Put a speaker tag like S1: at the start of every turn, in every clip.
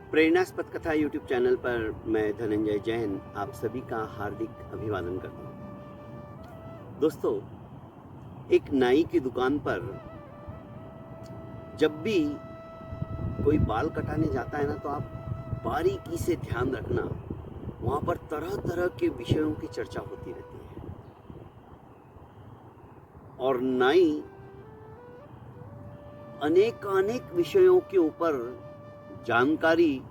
S1: प्रेरणास्पद कथा YouTube channel पर मैं धनंजय जैन आप सभी का हार्दिक अभिवादन करता हूँ। दोस्तों, एक नाई की दुकान पर जब भी कोई बाल कटाने जाता है ना, तो आप बारीकी से ध्यान रखना, वहाँ पर तरह तरह के विषयों की चर्चा होती रहती है और नाई अनेक विषयों के ऊपर जानकारी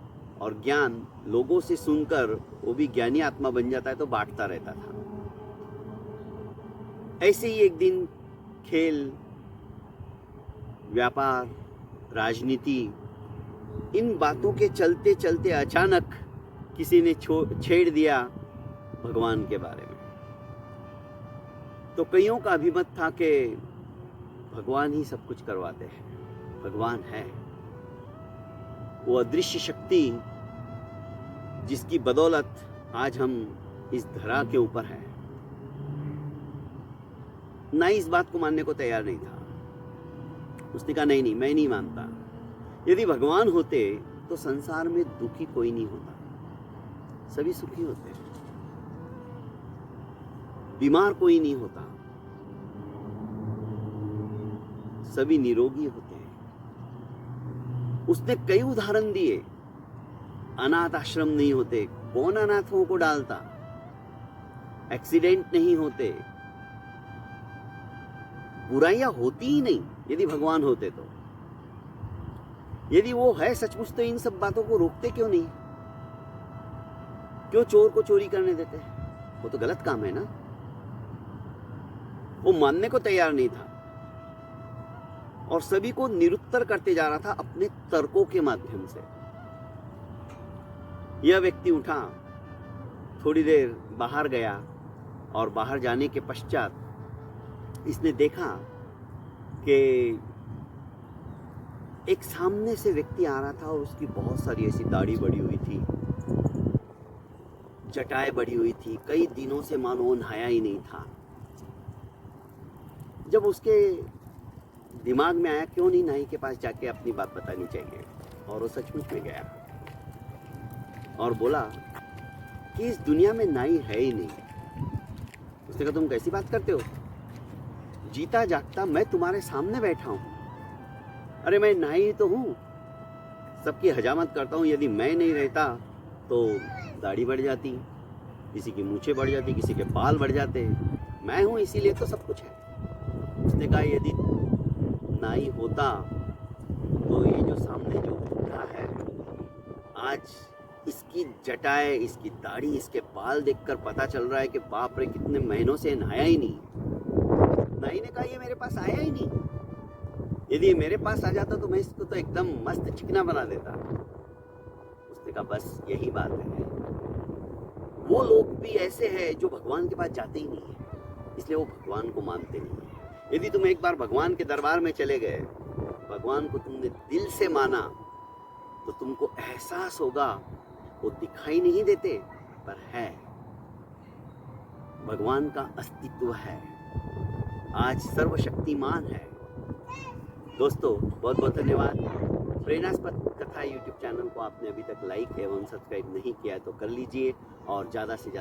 S1: और ज्ञान लोगों से सुनकर वो भी ज्ञानी आत्मा बन जाता है, तो बांटता रहता था। ऐसे ही एक दिन खेल, व्यापार, राजनीति, इन बातों के चलते चलते अचानक किसी ने छेड़ दिया भगवान के बारे में। तो कईयों का अभिमत था कि भगवान ही सब कुछ करवाते हैं, भगवान है वो अदृश्य शक्ति जिसकी बदौलत आज हम इस धरा के ऊपर हैं। नाई इस बात को मानने को तैयार नहीं था। उसने कहा नहीं, मैं नहीं मानता। यदि भगवान होते तो संसार में दुखी कोई नहीं होता, सभी सुखी होते हैं। बीमार कोई नहीं होता, सभी निरोगी होते हैं। उसने कई उदाहरण दिए। अनाथ आश्रम नहीं होते, कौन अनाथों को डालता? एक्सीडेंट नहीं होते, बुराइयां होती ही नहीं यदि भगवान होते तो। यदि वो है सचमुच तो इन सब बातों को रोकते क्यों नहीं? क्यों चोर को चोरी करने देते? वो तो गलत काम है ना। वो मानने को तैयार नहीं था और सभी को निरुत्तर करते जा रहा था अपने तर्कों के माध्यम से। यह व्यक्ति उठा, थोड़ी देर बाहर गया और बाहर जाने के पश्चात इसने देखा कि एक सामने से व्यक्ति आ रहा था और उसकी बहुत सारी ऐसी दाढ़ी बढ़ी हुई थी, जटाएं बढ़ी हुई थी, कई दिनों से मानो नहाया ही नहीं था। जब उसके दिमाग में आया क्यों नहीं नाई के पास जाके अपनी बात बतानी चाहिए, और वो सचमुच में गया और बोला कि इस दुनिया में नाई है ही नहीं। उसने कहा तुम कैसी बात करते हो? जीता जागता मैं तुम्हारे सामने बैठा हूं। अरे मैं नाई तो हूं, सबकी हजामत करता हूं। यदि मैं नहीं रहता तो दाढ़ी बढ़ जाती, किसी की मूछें बढ़ जाती, किसी के बाल बढ़ जाते। मैं हूं इसीलिए तो सब कुछ है। उसने कहा यदि नाई होता तो ये जो सामने जो बुढ़ा है, आज इसकी जटाएं, इसकी दाढ़ी, इसके बाल देखकर पता चल रहा है कि बाप रे कितने महीनों से नहाया ही नहीं। नाई ने कहा ये मेरे पास आया ही नहीं। यदि ये मेरे पास आ जाता तो मैं इसको तो एकदम मस्त चिकना बना देता। उसने कहा बस यही बात है। वो लोग भी ऐसे हैं जो भगवान के पास जाते ही नहीं है, इसलिए वो भगवान को मानते नहीं है। यदि तुम एक बार भगवान के दरबार में चले गए, भगवान को तुमने दिल से माना, तो तुमको एहसास होगा वो दिखाई नहीं देते पर है, भगवान का अस्तित्व है, आज सर्वशक्तिमान है। दोस्तों, बहुत बहुत धन्यवाद। प्रेरणास्पद कथा यूट्यूब चैनल को आपने अभी तक लाइक एवं सब्सक्राइब नहीं किया है तो कर लीजिए और ज़्यादा से ज़्यादा